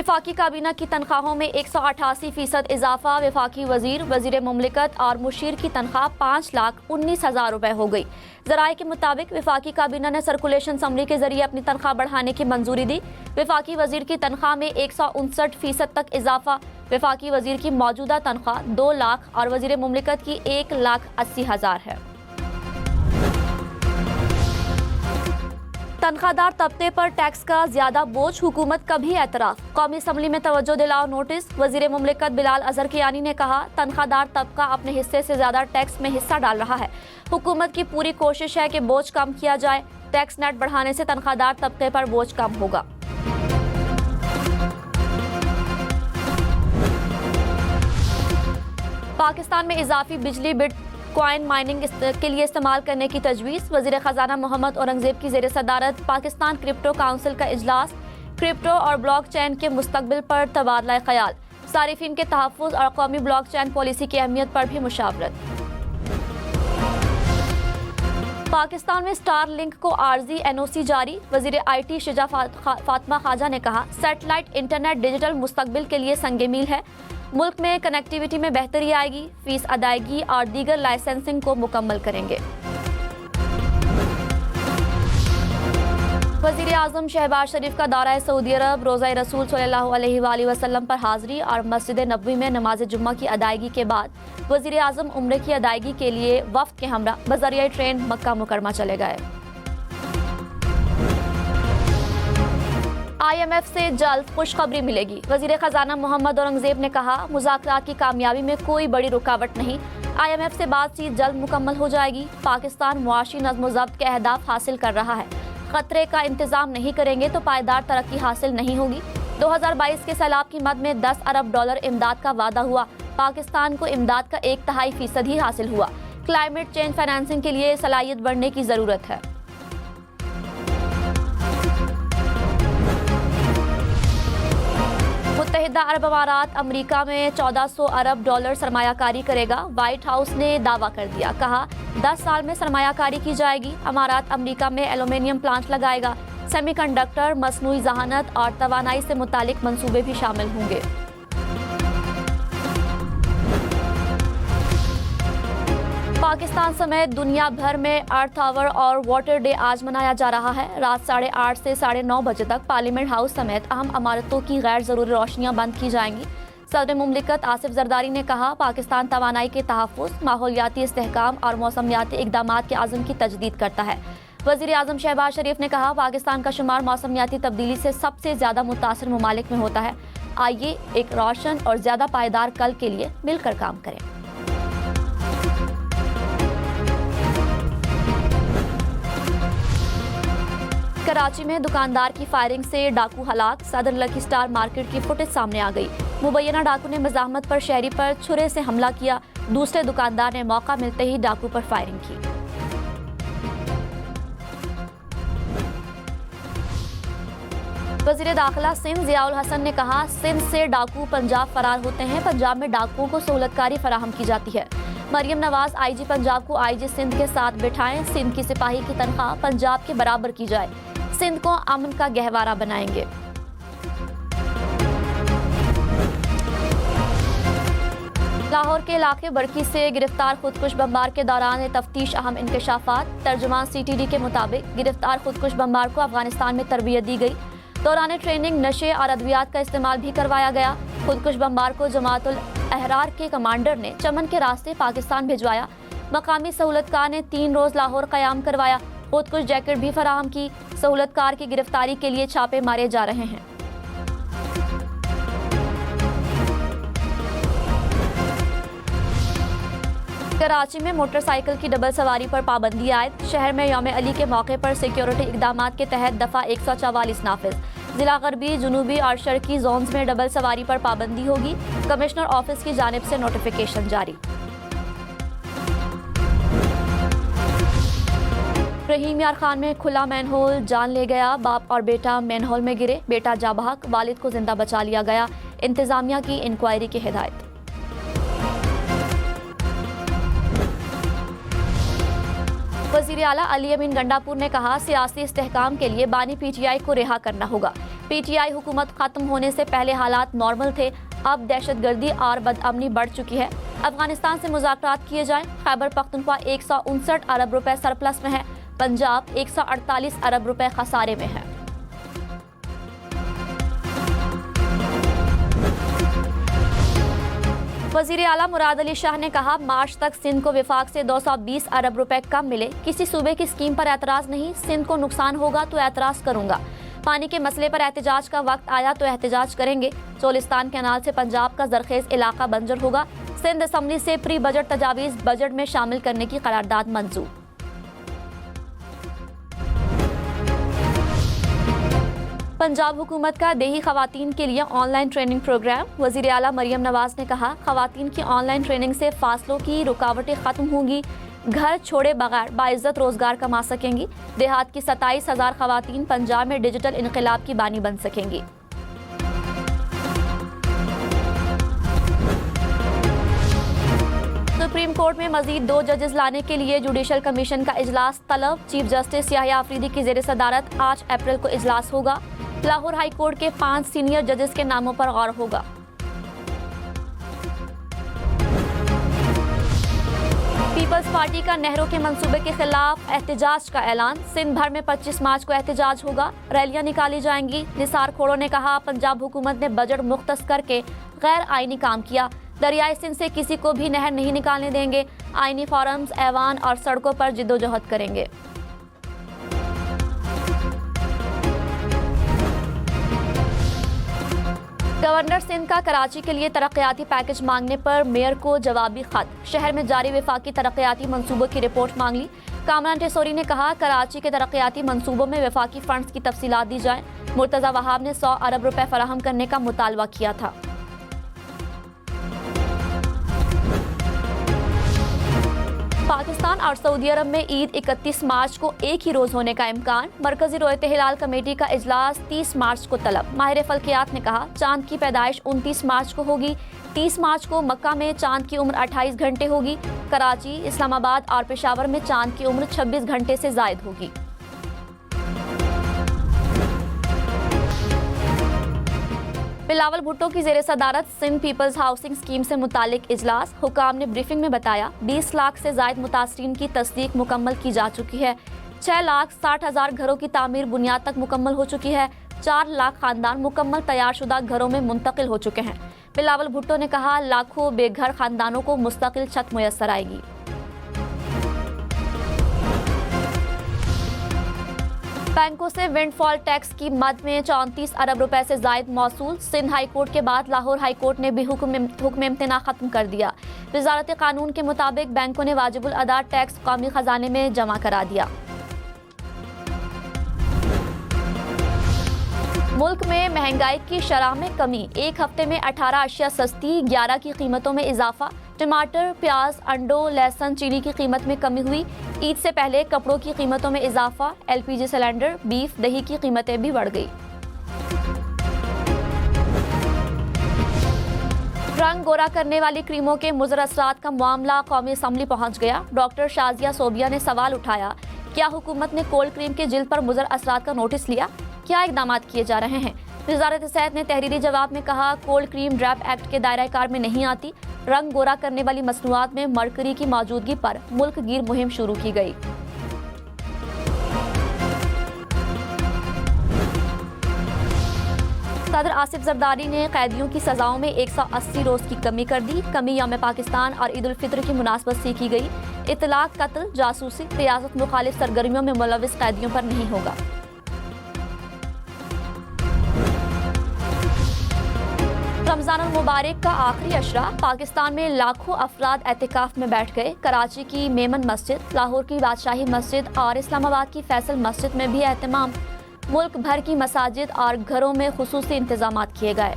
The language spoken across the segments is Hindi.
वफाकी काबीना की तनख्वाहों में 188% इजाफा। वफाकी वजीर मुमलिकत और मुशीर की तनख्वाह 5,19,000 रुपए हो गई। ज़राए के मुताबिक वफाकी काबीना ने सर्कुलेशन समरी के जरिए अपनी तनख्वाह बढ़ाने की मंजूरी दी। वफाकी वजीर की तनख्वाह में 159% तक इजाफा। वफाकी वजीर की मौजूदा तनख्वाह 2 लाख और वजीर मुमलिकत की 1,80,000 है। तनख्वाहदार तबके पर टैक्स का ज्यादा बोझ, हुकूमत का भी एतराफ। कौमी असम्बली में तवज्जो दिलाओ नोटिस। वजीर मुमलिकत बिलाल अजहर कियानी ने कहा, तनख्वाहदार तबका अपने हिस्से से ज्यादा टैक्स में हिस्सा डाल रहा है। हुकूमत की पूरी कोशिश है कि बोझ कम किया जाए। टैक्स नेट बढ़ाने से तनख्वाहदार तबके पर बोझ कम होगा। पाकिस्तान में इजाफी बिजली बिटकॉइन माइनिंग के लिए इस्तेमाल करने की तजवीज़। वज़ीर ख़जाना मोहम्मद औरंगज़ेब की ज़ेर सदारत पाकिस्तान क्रिप्टो काउंसिल का इजलास। क्रिप्टो और ब्लॉकचेन के मुस्तकबिल पर तबादला ख्याल। सारिफिन के तहफ़्फ़ुज़ और कौमी ब्लॉकचेन पॉलिसी की अहमियत पर भी मुशावरत। पाकिस्तान में स्टार लिंक को आर्जी NOC जारी। वज़ीर IT शिजा फातिमा ख्वाजा ने कहा, सैटेलाइट इंटरनेट डिजिटल मुस्तकबिल के लिए संगे मील है। मुल्क में कनेक्टिविटी में बेहतरी आएगी। फीस अदायगी और दीगर लाइसेंसिंग को मुकम्मल करेंगे। वज़ीर आज़म शहबाज शरीफ का दौरा सऊदी अरब। रोज़ा रसूल सल्लल्लाहु अलैहि वसल्लम पर हाज़री और मस्जिद नबवी में नमाज जुम्मा की अदायगी के बाद वज़ीर आज़म उम्रे की अदायगी के लिए वफ़द के हमरा बज़रिया ट्रेन मक्का मुकरमा चले गए। IMF से जल्द खुशखबरी मिलेगी। वज़ीर ख़जाना मोहम्मद औरंगज़ेब ने कहा, मुज़ाकरात की कामयाबी में कोई बड़ी रुकावट नहीं। IMF से बातचीत जल्द मुकम्मल हो जाएगी। पाकिस्तान मुआशी नज़्म व ज़ब्त के अहदाफ हासिल कर रहा है। खतरे का इंतज़ाम नहीं करेंगे तो पायदार तरक्की हासिल नहीं होगी। 2022 के सैलाब की मद में $10 अरब इमदाद का वादा हुआ। पाकिस्तान को इमदाद का 1/3% ही हासिल हुआ। क्लाइमेट चेंज फाइनेंसिंग के लिए सलाहियत बढ़ने की ज़रूरत है। मुत्तहिदा अरब अमारात अमरीका में $1400 अरब सरमायाकारी करेगा। व्हाइट हाउस ने दावा कर दिया, कहा 10 साल में सरमायाकारी की जाएगी। अमारात अमरीका में एल्यूमीनियम प्लांट लगाएगा। सेमीकंडक्टर, मसनूई जहानत और तवानाई से मुतालिक मंसूबे भी शामिल होंगे। पाकिस्तान समेत दुनिया भर में अर्थ आवर और वाटर डे आज मनाया जा रहा है। रात 8:30 से 9:30 बजे तक पार्लियामेंट हाउस समेत अहम इमारतों की गैर जरूरी रोशनियां बंद की जाएंगी। सदर मुमलिकत आसिफ जरदारी ने कहा, पाकिस्तान तवानाई के तहफ़्फ़ुज़, माहौलियाती इस्तेहकाम और मौसमियाती इक़दामात के आज़म की तजदीद करता है। वज़ीर आज़म शहबाज शरीफ ने कहा, पाकिस्तान का शुमार मौसमियाती तब्दीली से सबसे ज़्यादा मुतासर ममालिक में होता है। आइए एक रोशन और ज़्यादा पायदार कल के लिए मिलकर काम करें। कराची में दुकानदार की फायरिंग से डाकू हलाक। सदर लकी स्टार मार्केट की फुटेज सामने आ गई। मुबैना डाकू ने मज़ाहमत पर शहरी पर छुरे से हमला किया। दूसरे दुकानदार ने मौका मिलते ही डाकू पर फायरिंग की। वज़ीर दाखिला सिंध ज़ियाउल हसन ने कहा, सिंध से डाकू पंजाब फरार होते हैं। पंजाब में डाकुओं को सहूलतकारी फराहम की जाती है। मरियम नवाज IG पंजाब को IG सिंध के साथ बिठाएं। सिंध की सिपाही की तनख्वाह पंजाब के बराबर की जाए। सिंध को अमन का गहवारा बनाएंगे। लाहौर के इलाके बरकी से गिरफ्तार खुदकुश बमबार के दौरान तफ्तीश अहम इंकशाफात। तर्जुमान CTD के मुताबिक गिरफ्तार खुदकुश बमबार को अफगानिस्तान में तरबियत दी गई। दौरान ट्रेनिंग नशे और अद्वियात का इस्तेमाल भी करवाया गया। खुदकुश बमबार को जमातुल अहरार के कमांडर ने चमन के रास्ते पाकिस्तान भिजवाया। मकामी सहूलतकार ने 3 रोज लाहौर क़याम करवाया। खुदकुश जैकेट भी फराहम की। सहूलतकार की गिरफ्तारी के लिए छापे मारे जा रहे हैं। कराची में मोटरसाइकिल की डबल सवारी पर पाबंदी आयद। शहर में यौम अली के मौके पर सिक्योरिटी इक़दामात के तहत दफ़ा 144 नाफिज। जिला गरबी, जुनूबी और शर्की जोन्स में डबल सवारी पर पाबंदी होगी। कमिश्नर ऑफिस की जानिब से नोटिफिकेशन जारी। रहीम यार खान में खुला मैनहोल जान ले गया। बाप और बेटा मैनहोल में गिरे। बेटा जाबहक, वालिद को जिंदा बचा लिया गया। इंतजामिया की इंक्वायरी की हिदायत। वज़ीर आला अली अमीन गंडापुर ने कहा, सियासी इस्तेहकाम के लिए बानी PTI को रिहा करना होगा। पीटीआई हुकूमत खत्म होने से पहले हालात नॉर्मल थे, अब दहशतगर्दी और बदअमनी बढ़ चुकी है। अफगानिस्तान से मुज़ाकरात किए जाएं। खैबर पख्तूनख्वा 159 अरब रुपए सरप्लस में है, पंजाब 148 अरब रुपए खसारे में है। वज़ीर आला मुराद अली शाह ने कहा, मार्च तक सिंध को विफाक से 220 अरब रुपए कम मिले। किसी सूबे की स्कीम पर एतराज़ नहीं, सिंध को नुकसान होगा तो एतराज़ करूंगा। पानी के मसले पर एहतजाज का वक्त आया तो एहतजाज करेंगे। चोलिस्तान कैनाल से पंजाब का जरखेज इलाका बंजर होगा। सिंध असम्बली से प्री बजट तजावीज़ बजट में शामिल करने की करारदाद मंजूर। पंजाब हुकूमत का देही खवातीन के लिए ऑनलाइन ट्रेनिंग प्रोग्राम। वज़ीर आला मरियम नवाज ने कहा, खवातीन की ऑनलाइन ट्रेनिंग से फासलों की रुकावटें खत्म होंगी, घर छोड़े बगैर बाइज्जत रोजगार कमा सकेंगी। देहात की 27,000 खवातीन पंजाब में डिजिटल इनकलाब की बानी बन सकेंगी। सुप्रीम कोर्ट में मजीद 2 जजेस लाने के लिए जुडिशल कमीशन का इजलास तलब। चीफ जस्टिस याहिया आफरीदी की ज़ेर सदारत 8 अप्रैल को इजलास होगा। लाहौर हाई कोर्ट के 5 सीनियर जजेस के नामों पर गौर होगा। पीपल्स पार्टी का नेहरू के मंसूबे के खिलाफ एहतजाज का ऐलान। सिंध भर में 25 मार्च को एहतजाज होगा, रैलियां निकाली जाएंगी। निसार खोड़ो ने कहा, पंजाब हुकूमत ने बजट मुख्तस करके गैर आईनी काम किया। दरियाई सिंध से किसी को भी नहर नहीं निकालने देंगे। आईनी फोरम्स, ऐवान और सड़कों पर जिद्दोजहद करेंगे। गवर्नर सिंध का कराची के लिए तरक्याती पैकेज मांगने पर मेयर को जवाबी खत। शहर में जारी वफाकी तरक्याती मंसूबों की रिपोर्ट मांग ली। कामरान टेसोरी ने कहा, कराची के तरक्याती मंसूबों में वफाकी फंड्स की तफसीलात दी जाएं। मुर्तज़ा वहाब ने 100 अरब रुपए फराहम करने का मुतालबा किया था। पाकिस्तान और सऊदी अरब में ईद 31 मार्च को एक ही रोज होने का इम्कान। मरकजी रोयत हिलाल कमेटी का इजलास 30 मार्च को तलब। माहिर फल्कियात ने कहा, चांद की पैदाइश 29 मार्च को होगी। 30 मार्च को मक्का में चांद की उम्र 28 घंटे होगी। कराची, इस्लामाबाद और पेशावर में चांद की उम्र 26 घंटे से जायद होगी। बिलावल भुट्टो की जेर सदारत सिंध पीपल्स हाउसिंग स्कीम से मुतालिक इजलास। हुकाम ने ब्रीफिंग में बताया, 20 लाख से जायद मुतासरीन की तस्दीक मुकम्मल की जा चुकी है। 6,60,000 घरों की तामीर बुनियाद तक मुकम्मल हो चुकी है। 4 लाख खानदान मुकम्मल तैयारशुदा घरों में मुंतकिल हो चुके हैं। बिलावल भुट्टो ने कहा, लाखों बेघर खानदानों को मुस्तकिल छत मुयस्सर आएगी। बैंकों से विंडफॉल टैक्स की मद में 34 अरब रुपए से जायद मौसूल। सिंध हाई कोर्ट के बाद लाहौर हाई कोर्ट ने भी हुक्म इम्तना खत्म कर दिया। वजारत कानून के मुताबिक बैंकों ने वाजिबुल अदा टैक्स कौमी खजाने में जमा करा दिया। मुल्क में महंगाई की शरह में कमी। एक हफ्ते में 18 अशिया सस्ती, 11 की कीमतों में इजाफा। टमाटर, प्याज, अंडों, लहसुन, चीनी की कीमत में कमी हुई। ईद से पहले कपड़ों की कीमतों में इजाफा। एलपीजी सिलेंडर, बीफ, दही की कीमतें भी बढ़ गई। रंग गोरा करने वाली क्रीमों के मुज़र असरात का मामला कौमी असम्बली पहुंच गया। डॉक्टर शाजिया सोबिया ने सवाल उठाया, क्या हुकूमत ने कोल्ड क्रीम के जिल्द पर मुज़र असरात का नोटिस लिया? क्या इकदाम किए जा रहे हैं? वजारत सेहत ने तहरीरी जवाब में कहा, कोल्ड क्रीम ड्रैप एक्ट के दायरा कार में नहीं आती। रंग गोरा करने वाली मसनूआत में मरकरी की मौजूदगी पर मुल्क गिर मुहिम शुरू की गई। सदर आसिफ जरदारी ने कैदियों की सजाओं में 180 रोज की कमी कर दी। कमी यौम पाकिस्तान और ईद उल फित्र की मुनासबत से की गई। इतलाक, कत्ल, जासूसी, रियासत मुखालिफ सरगर्मियों में मुलविस कैदियों पर नहीं होगा। रमजान मुबारक का आखिरी अशरा। पाकिस्तान में लाखों अफराद एतिकाफ में बैठ गए। कराची की मेमन मस्जिद, लाहौर की बादशाही मस्जिद और इस्लामाबाद की फैसल मस्जिद में भी एहतमाम। मुल्क भर की मसाजिद और घरों में खुसूसी इंतजाम किए गए।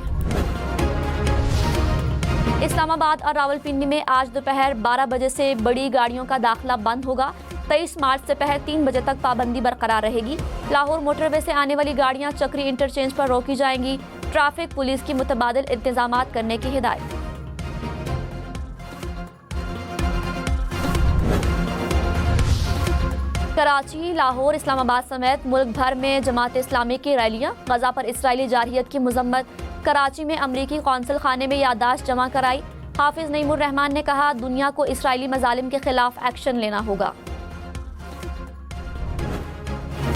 इस्लामाबाद और रावलपिंडी में आज दोपहर 12 बजे से बड़ी गाड़ियों का दाखिला बंद होगा। 23 मार्च से पहले 3 बजे तक पाबंदी बरकरार रहेगी। लाहौर मोटरवे से आने वाली गाड़ियां चक्री इंटरचेंज पर रोकी जाएंगी। ट्रैफिक पुलिस की मुतबादिल इंतजामात करने की हिदायत। कराची, लाहौर, इस्लामाबाद समेत मुल्क भर में जमात इस्लामी की रैलियां। गजा पर इसराइली जारहियत की मजम्मत। कराची में अमरीकी कौंसल खाने में याददाश्त जमा कराई। हाफिज नईमुर रहमान ने कहा, दुनिया को इसराइली मजालिम के खिलाफ एक्शन लेना होगा।